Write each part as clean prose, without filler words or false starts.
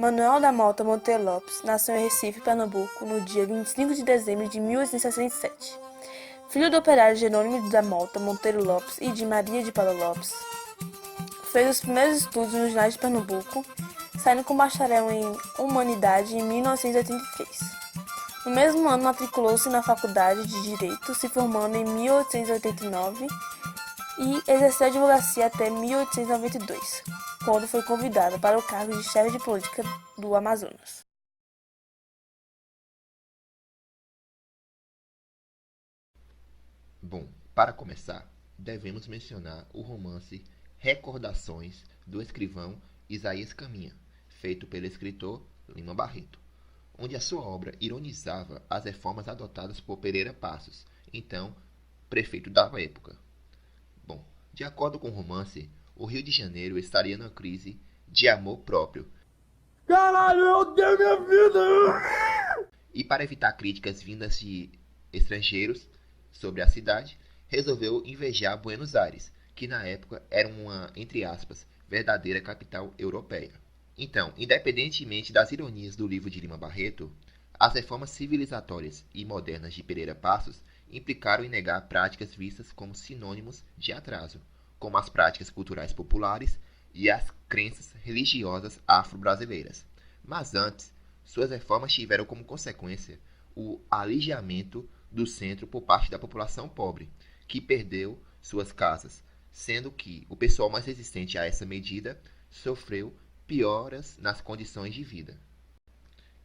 Manuel da Mota Monteiro Lopes nasceu em Recife, Pernambuco, no dia 25 de dezembro de 1867. Filho do operário Jerônimo da Mota Monteiro Lopes e de Maria de Paula Lopes, fez os primeiros estudos no ginásio de Pernambuco, saindo com bacharel em Humanidade em 1983. No mesmo ano, matriculou-se na Faculdade de Direito, se formando em 1889 e exerceu a advocacia até 1892, quando foi convidado para o cargo de chefe de política do Amazonas. Bom, para começar, devemos mencionar o romance Recordações do escrivão Isaías Caminha, feito pelo escritor Lima Barreto, onde a sua obra ironizava as reformas adotadas por Pereira Passos, então prefeito da época. Bom, de acordo com o romance, o Rio de Janeiro estaria numa crise de amor próprio. Caralho, eu odeio minha vida! E para evitar críticas vindas de estrangeiros sobre a cidade, resolveu invejar Buenos Aires, que na época era uma, entre aspas, verdadeira capital europeia. Então, independentemente das ironias do livro de Lima Barreto, as reformas civilizatórias e modernas de Pereira Passos implicaram em negar práticas vistas como sinônimos de atraso, como as práticas culturais populares e as crenças religiosas afro-brasileiras. Mas antes, suas reformas tiveram como consequência o aliviamento do centro por parte da população pobre, que perdeu suas casas, sendo que o pessoal mais resistente a essa medida sofreu pioras nas condições de vida.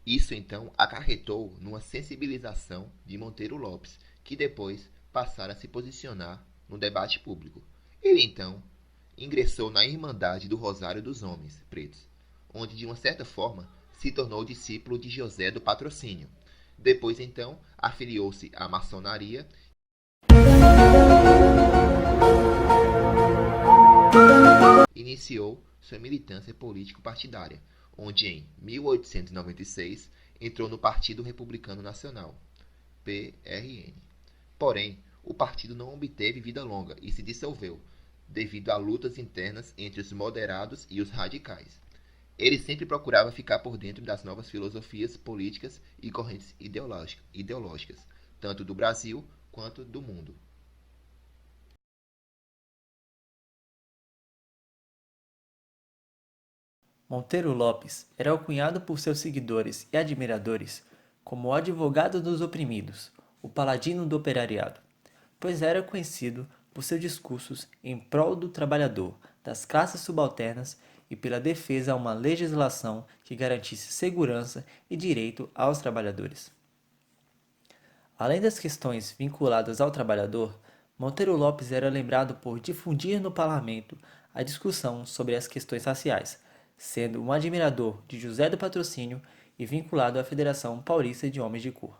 Isso então acarretou numa sensibilização de Monteiro Lopes, que depois passara a se posicionar no debate público. Ele então ingressou na Irmandade do Rosário dos Homens Pretos, onde de uma certa forma se tornou discípulo de José do Patrocínio. Depois então afiliou-se à maçonaria. Iniciou sua militância político-partidária, onde em 1896 entrou no Partido Republicano Nacional, PRN. Porém, o partido não obteve vida longa e se dissolveu, devido a lutas internas entre os moderados e os radicais. Ele sempre procurava ficar por dentro das novas filosofias políticas e correntes ideológicas, tanto do Brasil quanto do mundo. Monteiro Lopes era cunhado por seus seguidores e admiradores como o advogado dos oprimidos, o paladino do operariado, pois era conhecido por seus discursos em prol do trabalhador, das classes subalternas e pela defesa a uma legislação que garantisse segurança e direito aos trabalhadores. Além das questões vinculadas ao trabalhador, Monteiro Lopes era lembrado por difundir no parlamento a discussão sobre as questões raciais, sendo um admirador de José do Patrocínio e vinculado à Federação Paulista de Homens de Cor.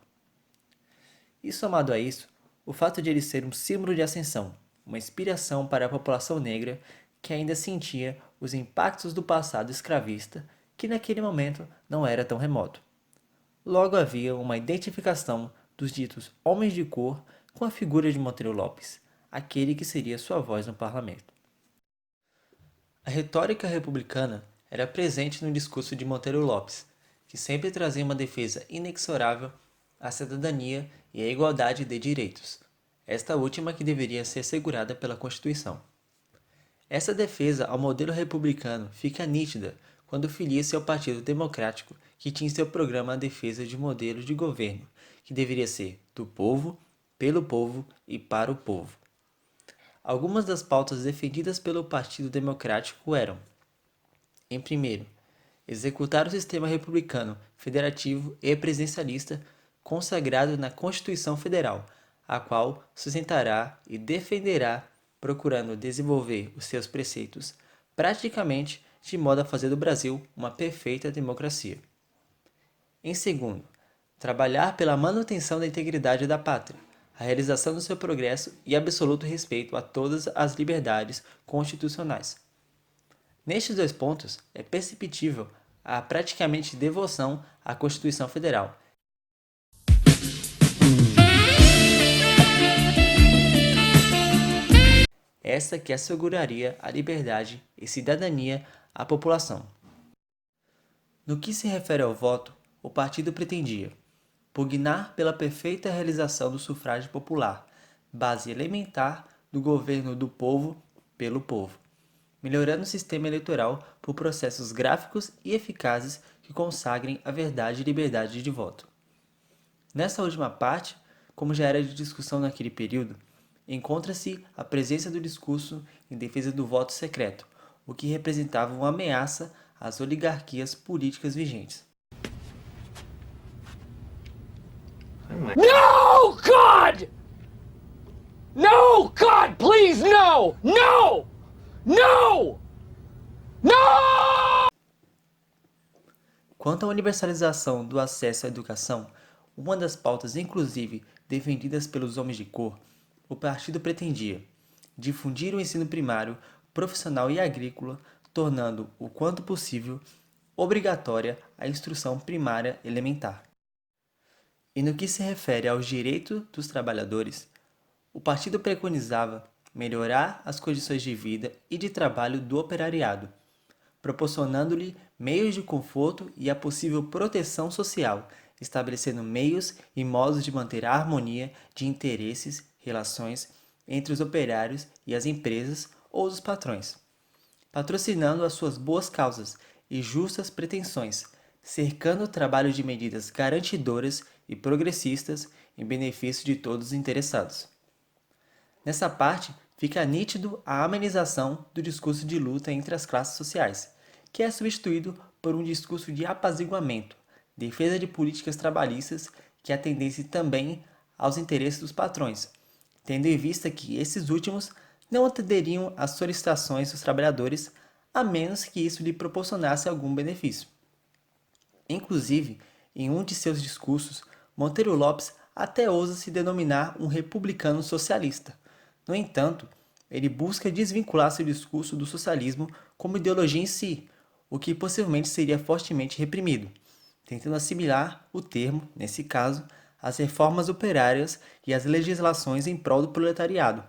E somado a isso, o fato de ele ser um símbolo de ascensão, uma inspiração para a população negra que ainda sentia os impactos do passado escravista, que naquele momento não era tão remoto. Logo havia uma identificação dos ditos homens de cor com a figura de Monteiro Lopes, aquele que seria sua voz no parlamento. A retórica republicana era presente no discurso de Monteiro Lopes, que sempre trazia uma defesa inexorável à cidadania e à igualdade de direitos, esta última que deveria ser assegurada pela Constituição. Essa defesa ao modelo republicano fica nítida quando filia-se ao Partido Democrático, que tinha em seu programa a defesa de um modelo de governo, que deveria ser do povo, pelo povo e para o povo. Algumas das pautas defendidas pelo Partido Democrático eram: em primeiro, executar o sistema republicano, federativo e presidencialista consagrado na Constituição Federal, a qual sustentará e defenderá, procurando desenvolver os seus preceitos praticamente de modo a fazer do Brasil uma perfeita democracia. Em segundo, trabalhar pela manutenção da integridade da pátria, a realização do seu progresso e absoluto respeito a todas as liberdades constitucionais. Nestes dois pontos, é perceptível a praticamente devoção à Constituição Federal. Essa que asseguraria a liberdade e cidadania à população. No que se refere ao voto, o partido pretendia pugnar pela perfeita realização do sufrágio popular, base elementar do governo do povo pelo povo, melhorando o sistema eleitoral por processos gráficos e eficazes que consagrem a verdade e liberdade de voto. Nessa última parte, como já era de discussão naquele período, encontra-se a presença do discurso em defesa do voto secreto, o que representava uma ameaça às oligarquias políticas vigentes. No, God! No, God, please, no! No! No! No! Quanto à universalização do acesso à educação, uma das pautas inclusive defendidas pelos homens de cor, o partido pretendia difundir o ensino primário, profissional e agrícola, tornando, o quanto possível, obrigatória a instrução primária elementar. E no que se refere aos direitos dos trabalhadores, o partido preconizava melhorar as condições de vida e de trabalho do operariado, proporcionando-lhe meios de conforto e a possível proteção social, estabelecendo meios e modos de manter a harmonia de interesses, relações entre os operários e as empresas ou os patrões, patrocinando as suas boas causas e justas pretensões, cercando o trabalho de medidas garantidoras e progressistas em benefício de todos os interessados. Nessa parte, fica nítido a amenização do discurso de luta entre as classes sociais, que é substituído por um discurso de apaziguamento, defesa de políticas trabalhistas que atendessem também aos interesses dos patrões, tendo em vista que esses últimos não atenderiam às solicitações dos trabalhadores, a menos que isso lhe proporcionasse algum benefício. Inclusive, em um de seus discursos, Monteiro Lopes até ousa se denominar um republicano socialista. No entanto, ele busca desvincular seu discurso do socialismo como ideologia em si, o que possivelmente seria fortemente reprimido, tentando assimilar o termo, nesse caso, às reformas operárias e às legislações em prol do proletariado,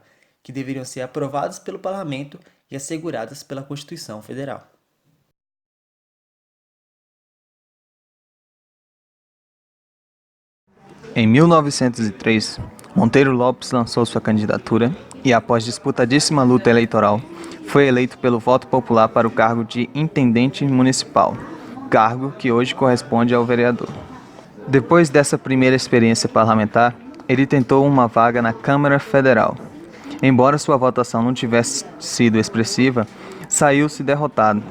que deveriam ser aprovadas pelo Parlamento e asseguradas pela Constituição Federal. Em 1903, Monteiro Lopes lançou sua candidatura e, após disputadíssima luta eleitoral, foi eleito pelo voto popular para o cargo de intendente municipal, cargo que hoje corresponde ao vereador. Depois dessa primeira experiência parlamentar, ele tentou uma vaga na Câmara Federal. Embora sua votação não tivesse sido expressiva, saiu-se derrotado.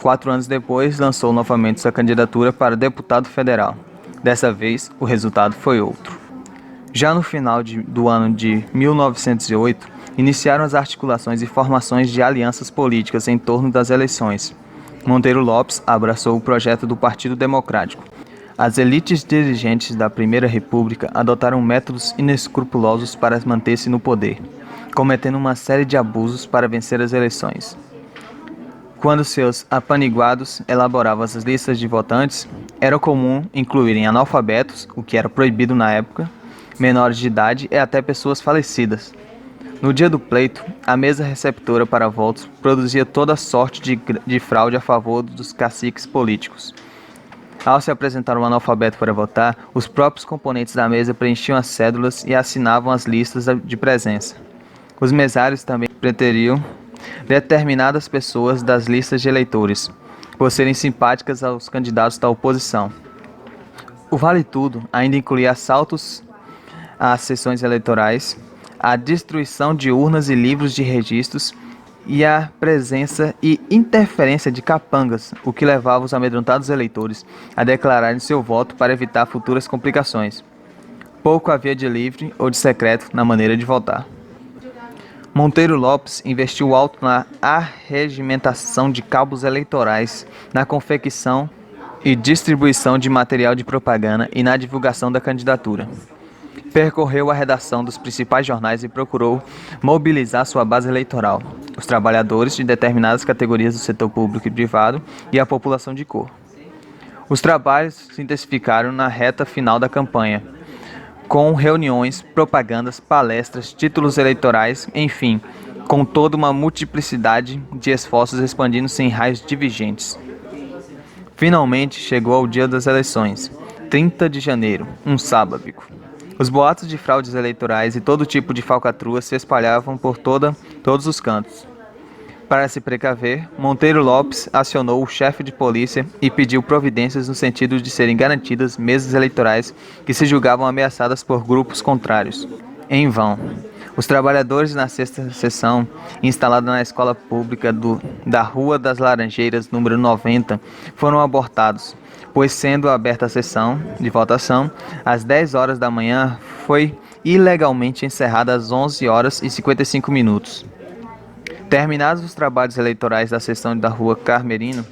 4 anos depois, lançou novamente sua candidatura para deputado federal. Dessa vez, o resultado foi outro. Já no final do ano de 1908, iniciaram as articulações e formações de alianças políticas em torno das eleições. Monteiro Lopes abraçou o projeto do Partido Democrático. As elites dirigentes da Primeira República adotaram métodos inescrupulosos para manter-se no poder, cometendo uma série de abusos para vencer as eleições. Quando seus apaniguados elaboravam as listas de votantes, era comum incluírem analfabetos, o que era proibido na época, menores de idade e até pessoas falecidas. No dia do pleito, a mesa receptora para votos produzia toda sorte de fraude a favor dos caciques políticos. Ao se apresentar um analfabeto para votar, os próprios componentes da mesa preenchiam as cédulas e assinavam as listas de presença. Os mesários também preteriam determinadas pessoas das listas de eleitores, por serem simpáticas aos candidatos da oposição. O vale-tudo ainda incluía assaltos às sessões eleitorais, a destruição de urnas e livros de registros e a presença e interferência de capangas, o que levava os amedrontados eleitores a declararem seu voto para evitar futuras complicações. Pouco havia de livre ou de secreto na maneira de votar. Monteiro Lopes investiu alto na arregimentação de cabos eleitorais, na confecção e distribuição de material de propaganda e na divulgação da candidatura. Percorreu a redação dos principais jornais e procurou mobilizar sua base eleitoral, os trabalhadores de determinadas categorias do setor público e privado e a população de cor. Os trabalhos se intensificaram na reta final da campanha, com reuniões, propagandas, palestras, títulos eleitorais, enfim, com toda uma multiplicidade de esforços expandindo-se em raios divergentes. Finalmente chegou o dia das eleições, 30 de janeiro, um sábado. Os boatos de fraudes eleitorais e todo tipo de falcatrua se espalhavam por todos os cantos. Para se precaver, Monteiro Lopes acionou o chefe de polícia e pediu providências no sentido de serem garantidas mesas eleitorais que se julgavam ameaçadas por grupos contrários. Em vão. Os trabalhadores na sexta sessão, instalada na escola pública da Rua das Laranjeiras, número 90, foram abortados, pois sendo aberta a sessão de votação, às 10 horas da manhã, foi ilegalmente encerrada às 11 horas e 55 minutos. Terminados os trabalhos eleitorais da sessão da Rua Carmerino,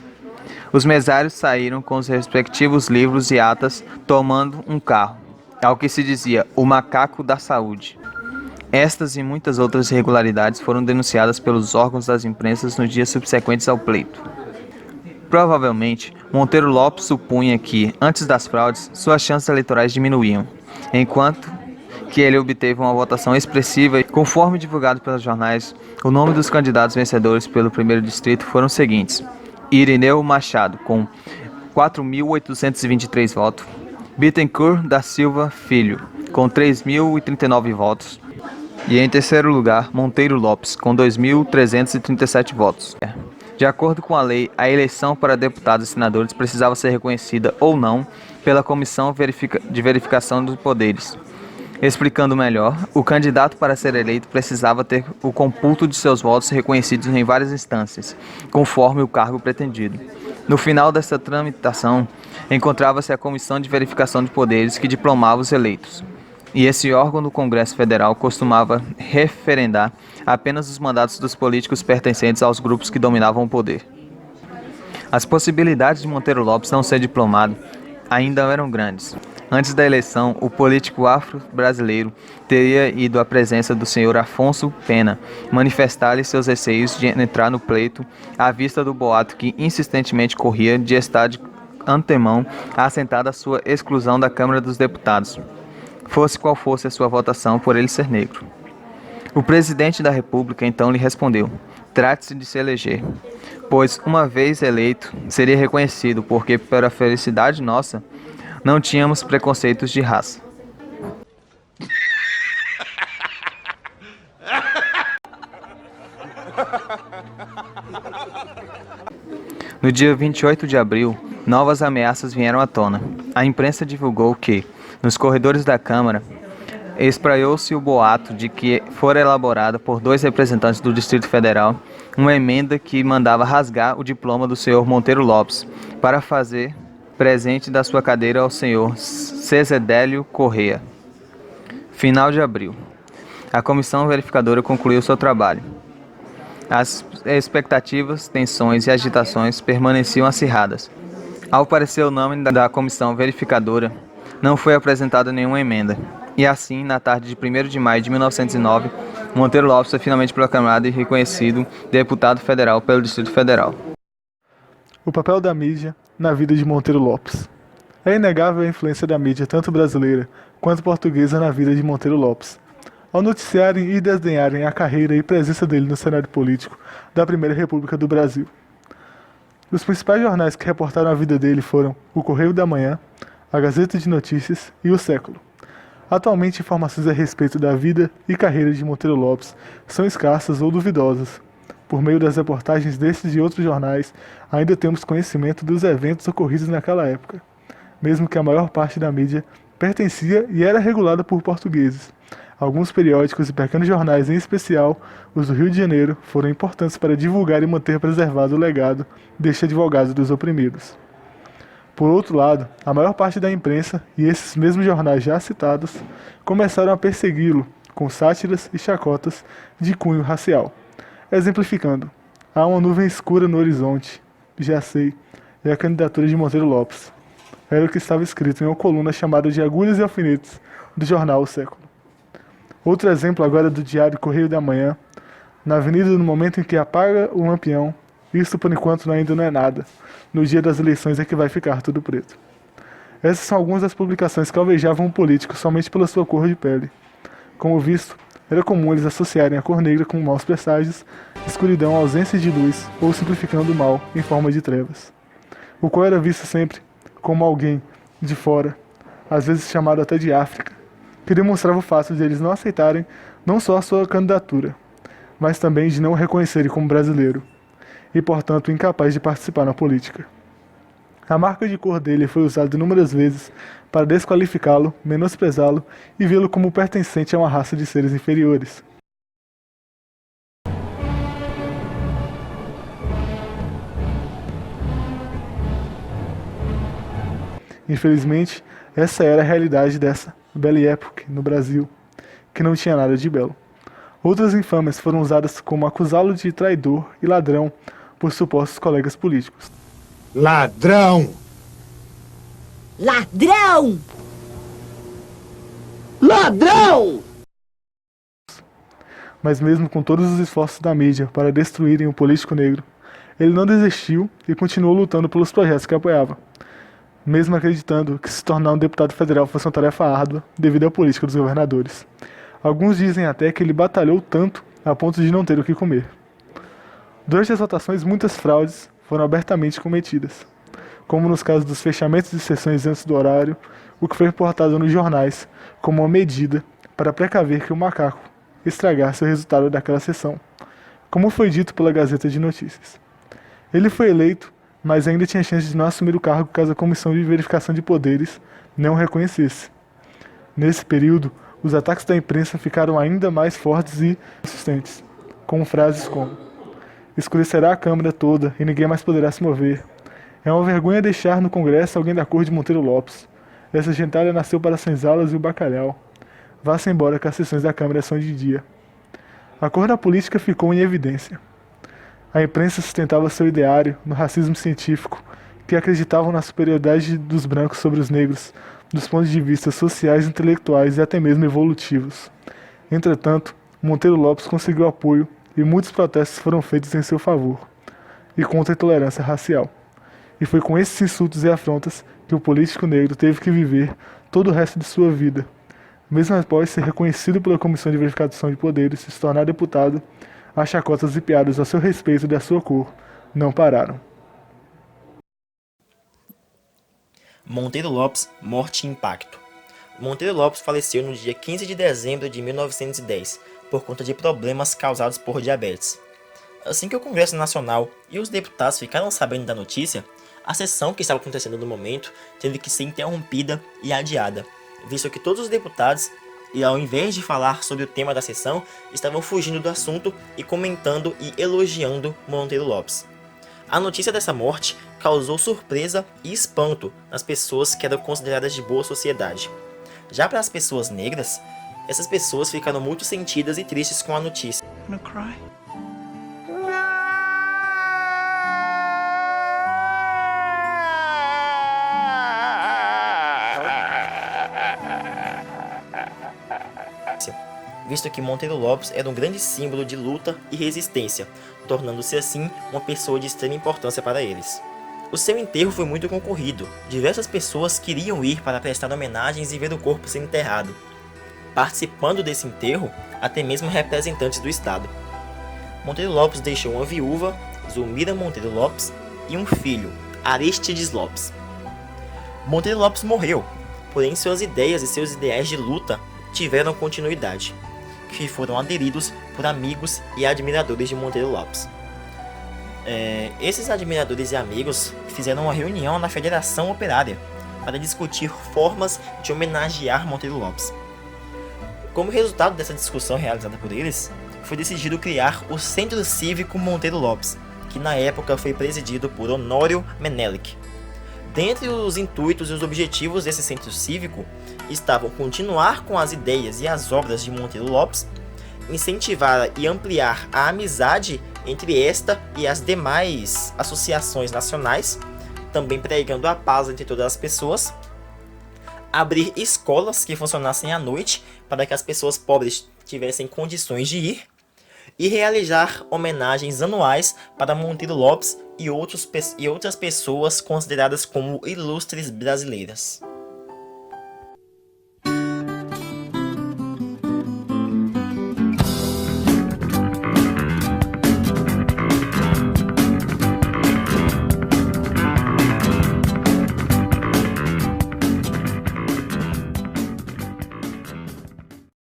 os mesários saíram com os respectivos livros e atas, tomando um carro, ao que se dizia o macaco da saúde. Estas e muitas outras irregularidades foram denunciadas pelos órgãos das imprensas nos dias subsequentes ao pleito. Provavelmente, Monteiro Lopes supunha que, antes das fraudes, suas chances eleitorais diminuíam, enquanto que ele obteve uma votação expressiva e, conforme divulgado pelos jornais, o nome dos candidatos vencedores pelo primeiro distrito foram os seguintes: Irineu Machado, com 4.823 votos, Bittencourt da Silva Filho, com 3.039 votos, e em terceiro lugar, Monteiro Lopes, com 2.337 votos. De acordo com a lei, a eleição para deputados e senadores precisava ser reconhecida ou não pela Comissão de Verificação dos Poderes. Explicando melhor, o candidato para ser eleito precisava ter o computo de seus votos reconhecidos em várias instâncias, conforme o cargo pretendido. No final dessa tramitação, encontrava-se a Comissão de Verificação de Poderes, que diplomava os eleitos. E esse órgão do Congresso Federal costumava referendar apenas os mandatos dos políticos pertencentes aos grupos que dominavam o poder. As possibilidades de Monteiro Lopes não ser diplomado ainda eram grandes. Antes da eleição, o político afro-brasileiro teria ido à presença do senhor Afonso Pena, manifestar-lhe seus receios de entrar no pleito, à vista do boato que insistentemente corria de estar de antemão assentada a sua exclusão da Câmara dos Deputados, fosse qual fosse a sua votação por ele ser negro. O presidente da República então lhe respondeu: trate-se de se eleger, pois, uma vez eleito, seria reconhecido, porque, para a felicidade nossa, não tínhamos preconceitos de raça. No dia 28 de abril, novas ameaças vieram à tona. A imprensa divulgou que, nos corredores da Câmara, espraiou-se o boato de que fora elaborada por 2 representantes do Distrito Federal uma emenda que mandava rasgar o diploma do senhor Monteiro Lopes para fazer presente da sua cadeira ao senhor Cezedélio Corrêa. Final de abril. A comissão verificadora concluiu seu trabalho. As expectativas, tensões e agitações permaneciam acirradas. Ao aparecer o nome da comissão verificadora, não foi apresentada nenhuma emenda. E assim, na tarde de 1º de maio de 1909, Monteiro Lopes foi finalmente proclamado e reconhecido deputado federal pelo Distrito Federal. O papel da mídia na vida de Monteiro Lopes. É inegável a influência da mídia, tanto brasileira quanto portuguesa, na vida de Monteiro Lopes. Ao noticiarem e desdenharem a carreira e presença dele no cenário político da Primeira República do Brasil. Os principais jornais que reportaram a vida dele foram o Correio da Manhã, a Gazeta de Notícias e o Século. Atualmente, informações a respeito da vida e carreira de Monteiro Lopes são escassas ou duvidosas. Por meio das reportagens desses e outros jornais, ainda temos conhecimento dos eventos ocorridos naquela época, mesmo que a maior parte da mídia pertencia e era regulada por portugueses. Alguns periódicos e pequenos jornais, em especial os do Rio de Janeiro, foram importantes para divulgar e manter preservado o legado deste advogado dos oprimidos. Por outro lado, a maior parte da imprensa e esses mesmos jornais já citados começaram a persegui-lo com sátiras e chacotas de cunho racial. Exemplificando, há uma nuvem escura no horizonte, já sei, é a candidatura de Monteiro Lopes. Era o que estava escrito em uma coluna chamada de Agulhas e Alfinetes do jornal O Século. Outro exemplo agora do diário Correio da Manhã, na avenida no momento em que apaga o lampião, isso por enquanto ainda não é nada. No dia das eleições é que vai ficar tudo preto. Essas são algumas das publicações que alvejavam um político somente pela sua cor de pele. Como visto, era comum eles associarem a cor negra com maus presságios, escuridão, ausência de luz ou simplificando o mal em forma de trevas. o qual era visto sempre como alguém de fora, às vezes chamado até de África, que demonstrava o fato de eles não aceitarem não só a sua candidatura, mas também de não o reconhecerem como brasileiro, e portanto incapaz de participar na política. A marca de cor dele foi usada inúmeras vezes para desqualificá-lo, menosprezá-lo e vê-lo como pertencente a uma raça de seres inferiores. Infelizmente, essa era a realidade dessa belle époque no Brasil, que não tinha nada de belo. Outras infâmias foram usadas como acusá-lo de traidor e ladrão por supostos colegas políticos. Ladrão! Ladrão! Ladrão! Mas mesmo com todos os esforços da mídia para destruírem o político negro, ele não desistiu e continuou lutando pelos projetos que apoiava, mesmo acreditando que se tornar um deputado federal fosse uma tarefa árdua devido à política dos governadores. Alguns dizem até que ele batalhou tanto a ponto de não ter o que comer. Durante as votações, muitas fraudes foram abertamente cometidas, como nos casos dos fechamentos de sessões antes do horário, o que foi reportado nos jornais como uma medida para precaver que o macaco estragasse o resultado daquela sessão, como foi dito pela Gazeta de Notícias. Ele foi eleito, mas ainda tinha chance de não assumir o cargo caso a Comissão de Verificação de Poderes não o reconhecesse. Nesse período, os ataques da imprensa ficaram ainda mais fortes e insistentes, com frases como: escurecerá a Câmara toda e ninguém mais poderá se mover. É uma vergonha deixar no Congresso alguém da cor de Monteiro Lopes. Essa gentalha nasceu para as senzalas e o bacalhau. Vá-se embora que as sessões da Câmara são de dia. A cor da política ficou em evidência. A imprensa sustentava seu ideário no racismo científico, que acreditavam na superioridade dos brancos sobre os negros, dos pontos de vista sociais, intelectuais e até mesmo evolutivos. Entretanto, Monteiro Lopes conseguiu apoio e muitos protestos foram feitos em seu favor e contra a intolerância racial. E foi com esses insultos e afrontas que o político negro teve que viver todo o resto de sua vida. Mesmo após ser reconhecido pela Comissão de Verificação de Poderes e se tornar deputado, as chacotas e piadas a seu respeito e da sua cor não pararam. Monteiro Lopes, morte e impacto. Monteiro Lopes faleceu no dia 15 de dezembro de 1910, por conta de problemas causados por diabetes. Assim que o Congresso Nacional e os deputados ficaram sabendo da notícia, a sessão que estava acontecendo no momento teve que ser interrompida e adiada, visto que todos os deputados, e ao invés de falar sobre o tema da sessão, estavam fugindo do assunto e comentando e elogiando Monteiro Lopes. A notícia dessa morte causou surpresa e espanto nas pessoas que eram consideradas de boa sociedade. Já para as pessoas negras, essas pessoas ficaram muito sentidas e tristes com a notícia. Visto que Monteiro Lopes era um grande símbolo de luta e resistência, tornando-se assim uma pessoa de extrema importância para eles. O seu enterro foi muito concorrido, diversas pessoas queriam ir para prestar homenagens e ver o corpo ser enterrado. Participando desse enterro, até mesmo representantes do Estado. Monteiro Lopes deixou uma viúva, Zulmira Monteiro Lopes, e um filho, Aristides Lopes. Monteiro Lopes morreu, porém suas ideias e seus ideais de luta tiveram continuidade, que foram aderidos por amigos e admiradores de Monteiro Lopes. Esses admiradores e amigos fizeram uma reunião na Federação Operária para discutir formas de homenagear Monteiro Lopes. Como resultado dessa discussão realizada por eles, foi decidido criar o Centro Cívico Monteiro Lopes, que na época foi presidido por Honório Menelik. Dentre os intuitos e os objetivos desse centro cívico estavam continuar com as ideias e as obras de Monteiro Lopes, incentivar e ampliar a amizade entre esta e as demais associações nacionais, também pregando a paz entre todas as pessoas, abrir escolas que funcionassem à noite para que as pessoas pobres tivessem condições de ir, e realizar homenagens anuais para Monteiro Lopes e outras pessoas consideradas como ilustres brasileiras.